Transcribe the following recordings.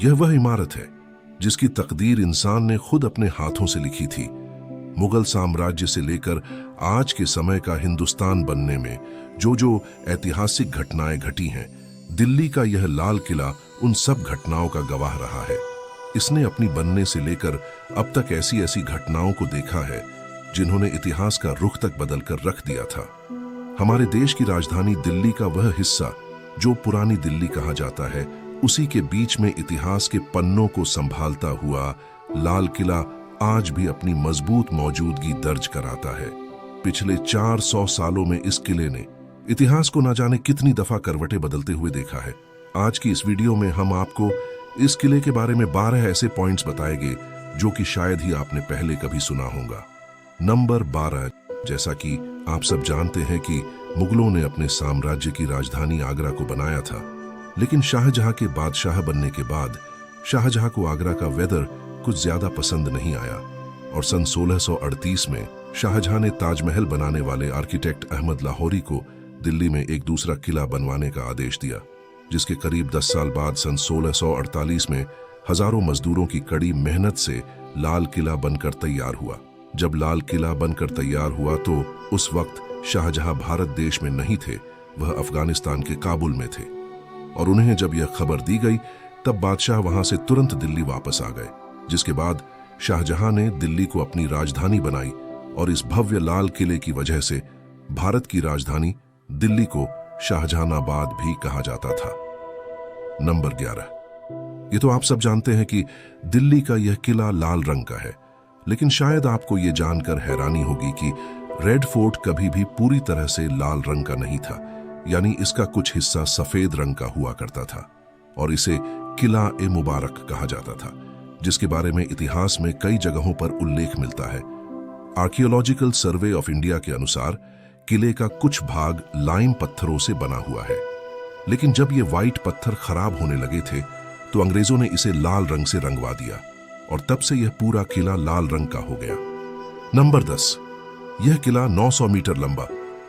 यह वह इमारत है जिसकी तकदीर इंसान ने खुद अपने हाथों से लिखी थी। मुगल साम्राज्य से लेकर आज के समय का हिंदुस्तान बनने में जो जो ऐतिहासिक घटनाएं घटी हैं, दिल्ली का यह लाल किला उन सब घटनाओं का गवाह रहा है। इसने अपनी बनने से लेकर अब तक ऐसी ऐसी घटनाओं को देखा है जिन्होंने इतिहास का रुख तक बदल कर रख दिया था। हमारे देश की राजधानी दिल्ली का वह हिस्सा जो पुरानी दिल्ली कहा जाता है, उसी के बीच में इतिहास के पन्नों को संभालता हुआ लाल किला आज भी अपनी मजबूत मौजूदगी दर्ज कराता है। पिछले 400 सालों में इस किले ने इतिहास को न जाने कितनी दफा करवटें बदलते हुए देखा है। आज की इस वीडियो में हम आपको इस किले के बारे में 12 ऐसे पॉइंट्स बताएंगे जो कि शायद ही आपने पहले कभी सुना होगा। नंबर 12, जैसा कि आप सब जानते हैं कि मुगलों ने अपने साम्राज्य की राजधानी आगरा को बनाया था, लेकिन शाहजहां के बादशाह बनने के बाद शाहजहां को आगरा का वेदर कुछ ज्यादा पसंद नहीं आया और सन 1638 में शाहजहां ने ताजमहल बनाने वाले आर्किटेक्ट अहमद लाहौरी को दिल्ली में एक दूसरा किला बनवाने का आदेश दिया, जिसके करीब 10 साल बाद सन 1648 में हजारों मजदूरों की कड़ी मेहनत से लाल किला बनकर तैयार हुआ। जब लाल किला बनकर तैयार हुआ तो उस वक्त शाहजहां भारत देश में नहीं थे, वह अफगानिस्तान के काबुल में थे और उन्हें जब यह खबर दी गई तब बादशाह वहां से तुरंत दिल्ली वापस आ गए, जिसके बाद शाहजहां ने दिल्ली को अपनी राजधानी बनाई और इस भव्य लाल किले की वजह से भारत की राजधानी दिल्ली को शाहजहानाबाद भी कहा जाता था। नंबर 11, ये तो आप सब जानते हैं कि दिल्ली का यह किला लाल रंग का है, लेकिन शायद आपको यह जानकर हैरानी होगी कि रेड फोर्ट कभी भी पूरी तरह से लाल रंग का नहीं था, यानी इसका कुछ हिस्सा सफेद रंग का हुआ करता था और इसे किला ए मुबारक कहा जाता था, जिसके बारे में इतिहास में कई जगहों पर उल्लेख मिलता है। आर्कियोलॉजिकल सर्वे ऑफ इंडिया के अनुसार किले का कुछ भाग लाइम पत्थरों से बना हुआ है, लेकिन जब ये व्हाइट पत्थर खराब होने लगे थे तो अंग्रेजों ने इसे लाल रंग से रंगवा दिया और तब से यह पूरा किला लाल रंग का हो गया। नंबर 10, यह किला 900 मीटर लंबा,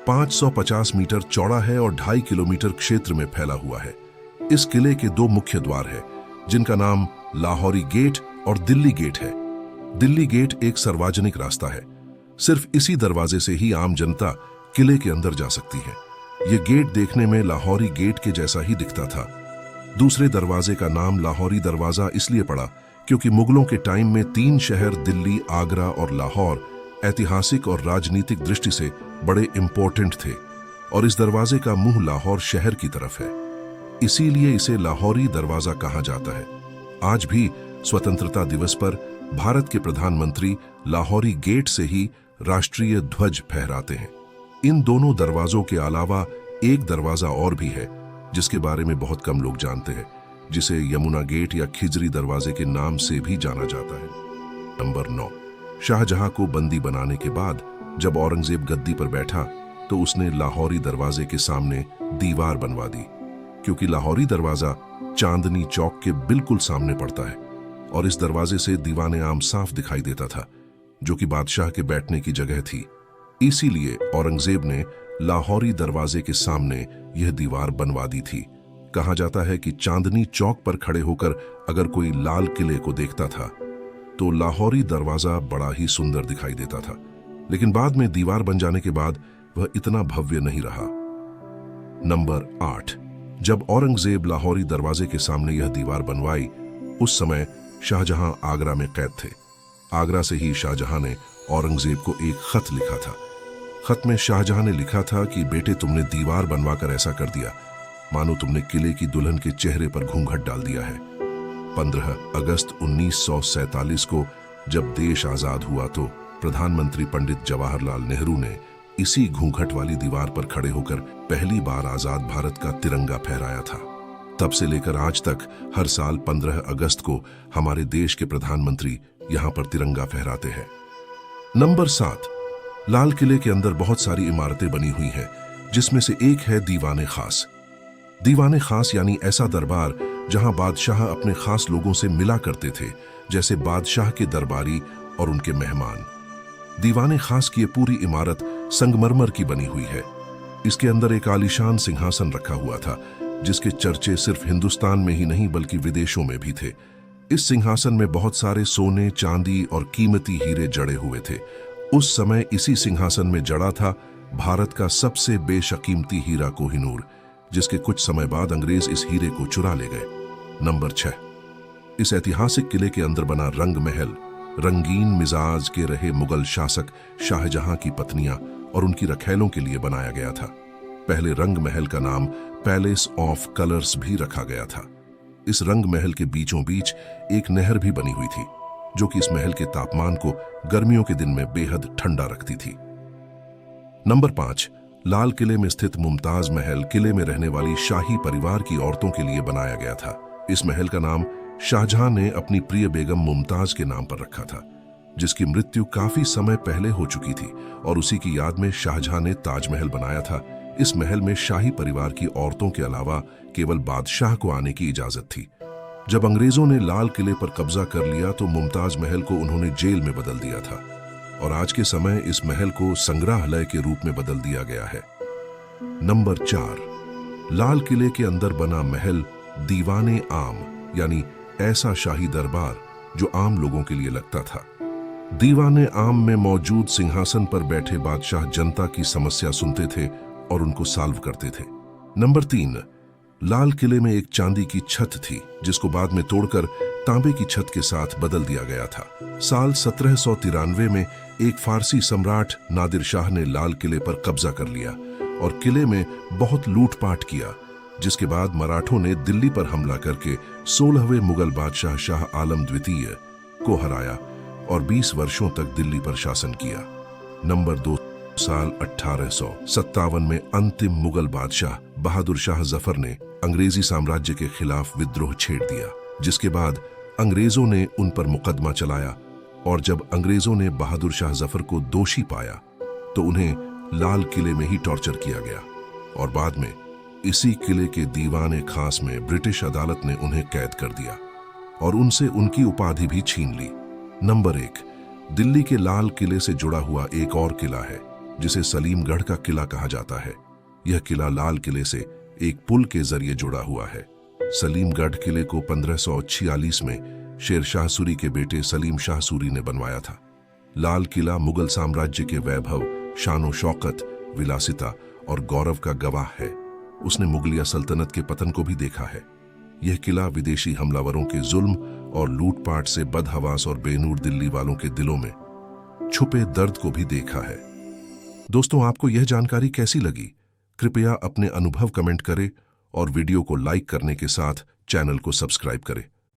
550 मीटर चौड़ा है और 2.5 किलोमीटर क्षेत्र में फैला हुआ है। इस किले के 2 मुख्य द्वार हैं, जिनका नाम लाहौरी गेट और दिल्ली गेट है। दिल्ली गेट एक सार्वजनिक रास्ता है, सिर्फ इसी दरवाजे से ही आम जनता किले के अंदर जा सकती है। यह गेट देखने में लाहौरी गेट के जैसा ही दिखता था। दूसरे दरवाजे का नाम लाहौरी दरवाजा इसलिए पड़ा क्योंकि मुगलों के टाइम में 3 शहर दिल्ली, आगरा और लाहौर ऐतिहासिक और राजनीतिक दृष्टि से बड़े इंपॉर्टेंट थे और इस दरवाजे का मुंह लाहौर शहर की तरफ है, इसीलिए इसे लाहौरी दरवाजा कहा जाता है। आज भी स्वतंत्रता दिवस पर भारत के प्रधानमंत्री लाहौरी गेट से ही राष्ट्रीय ध्वज फहराते हैं। इन दोनों दरवाजों के अलावा एक दरवाजा और भी है जिसके बारे में बहुत कम लोग जानते हैं, जिसे यमुना गेट या खिजरी दरवाजे के नाम से भी जाना जाता है। नंबर 9, शाहजहां को बंदी बनाने के बाद जब औरंगजेब गद्दी पर बैठा तो उसने लाहौरी दरवाजे के सामने दीवार बनवा दी, क्योंकि लाहौरी दरवाजा चांदनी चौक के बिल्कुल सामने पड़ता है और इस दरवाजे से दीवाने आम साफ दिखाई देता था, जो कि बादशाह के बैठने की जगह थी। इसीलिए औरंगजेब ने लाहौरी दरवाजे के सामने यह दीवार बनवा दी थी। कहा जाता है कि चांदनी चौक पर खड़े होकर अगर कोई लाल किले को देखता था तो लाहौरी दरवाजा बड़ा ही सुंदर दिखाई देता था, लेकिन बाद में दीवार बन जाने के बाद वह इतना भव्य नहीं रहा। नंबर 8, जब औरंगजेब लाहौरी दरवाजे के सामने यह दीवार बनवाई, उस समय शाहजहां आगरा में कैद थे। आगरा से ही शाहजहां ने औरंगजेब को एक खत लिखा था। खत में शाहजहां ने लिखा था कि बेटे, तुमने दीवार बनवाकर ऐसा कर दिया मानो तुमने किले की दुल्हन के चेहरे पर घूंघट डाल दिया है। 15 अगस्त 1947 को जब देश आजाद हुआ तो प्रधानमंत्री पंडित जवाहरलाल नेहरू ने इसी घूंघट वाली दीवार पर खड़े होकर पहली बार आजाद भारत का तिरंगा फहराया था। तब से लेकर आज तक हर साल 15 अगस्त को हमारे देश के प्रधानमंत्री यहां पर तिरंगा फहराते हैं। नंबर 7, लाल किले के अंदर बहुत सारी इमारतें बनी हुई हैं, जिसमें से एक है दीवाने खास। दीवाने खास यानी ऐसा दरबार जहां बादशाह अपने खास लोगों से मिला करते थे, जैसे बादशाह के दरबारी और उनके मेहमान। दीवाने खास की ये पूरी इमारत संगमरमर की बनी हुई है। इसके अंदर एक आलीशान सिंहासन रखा हुआ था, जिसके चर्चे सिर्फ हिंदुस्तान में ही नहीं बल्कि विदेशों में भी थे। इस सिंहासन में बहुत सारे सोने, चांदी और कीमती हीरे जड़े हुए थे। उस समय इसी सिंहासन में जड़ा था भारत का सबसे बेशकीमती हीरा कोहिनूर, जिसके कुछ समय बाद अंग्रेज इस हीरे को चुरा ले गए। नंबर 6, इस ऐतिहासिक किले के अंदर बना रंग महल रंगीन मिजाज के रहे मुगल शासक शाहजहां की पत्नियां और उनकी रखैलों के लिए बनाया गया था। पहले रंग महल का नाम पैलेस ऑफ कलर्स भी रखा गया था। इस रंग महल के बीचों बीच एक नहर भी बनी हुई थी, जो कि इस महल के तापमान को गर्मियों के दिन में बेहद ठंडा रखती थी। नंबर 5, लाल किले में स्थित मुमताज महल किले में रहने वाली शाही परिवार की औरतों के लिए बनाया गया था। इस महल का नाम शाहजहां ने अपनी प्रिय बेगम मुमताज के नाम पर रखा था, जिसकी मृत्यु काफी समय पहले हो चुकी थी, और उसी की याद में शाहजहां ने ताजमहल बनाया था। इस महल में शाही परिवार की औरतों के अलावा केवल बादशाह को आने की इजाजत थी। जब अंग्रेजों ने लाल किले पर कब्जा कर लिया तो मुमताज महल को उन्होंने जेल में बदल दिया था, और आज के समय इस महल को संग्रहालय के रूप में बदल दिया गया है। नंबर 4, लाल किले के अंदर बना महल दीवाने आम, यानी ऐसा शाही दरबार जो आम लोगों के लिए लगता था। दीवाने आम में मौजूद सिंहासन पर बैठे बादशाह जनता की समस्या सुनते थे और उनको सॉल्व करते थे। नंबर 3, लाल किले में एक चांदी की छत थी, जिसको बाद में तोड़कर तांबे की छत के साथ बदल दिया गया था। साल 1793 में एक फारसी सम्राट नादिर शाह ने लाल किले पर कब्जा कर लिया और किले में बहुत लूटपाट किया, जिसके बाद मराठों ने दिल्ली पर हमला करके 16वें मुगल बादशाह शाह आलम द्वितीय को हराया और 20 वर्षों तक दिल्ली पर शासन किया। नंबर 2, साल 1857 में अंतिम मुगल बादशाह बहादुर शाह जफर ने अंग्रेजी साम्राज्य के खिलाफ विद्रोह छेड़ दिया, जिसके बाद अंग्रेजों ने उन पर मुकदमा चलाया, और जब अंग्रेजों ने बहादुर शाह जफर को दोषी पाया तो उन्हें लाल किले में ही टॉर्चर किया गया, और बाद में इसी किले के दीवाने खास में ब्रिटिश अदालत ने उन्हें कैद कर दिया और उनसे उनकी उपाधि भी छीन ली। नंबर 1, दिल्ली के लाल किले से जुड़ा हुआ एक और किला है, जिसे सलीमगढ़ का किला कहा जाता है। यह किला लाल किले से एक पुल के जरिए जुड़ा हुआ है। सलीमगढ़ किले को 1546 में शेर शाह सूरी के बेटे सलीम शाह सूरी ने बनवाया था। लाल किला मुगल साम्राज्य के वैभव, शानो शौकत, विलासिता और गौरव का गवाह है। उसने मुगलिया सल्तनत के पतन को भी देखा है। यह किला विदेशी हमलावरों के जुल्म और लूटपाट से बदहवास और बेनूर दिल्ली वालों के दिलों में छुपे दर्द को भी देखा है। दोस्तों, आपको यह जानकारी कैसी लगी? कृपया अपने अनुभव कमेंट करें और वीडियो को लाइक करने के साथ चैनल को सब्सक्राइब करें।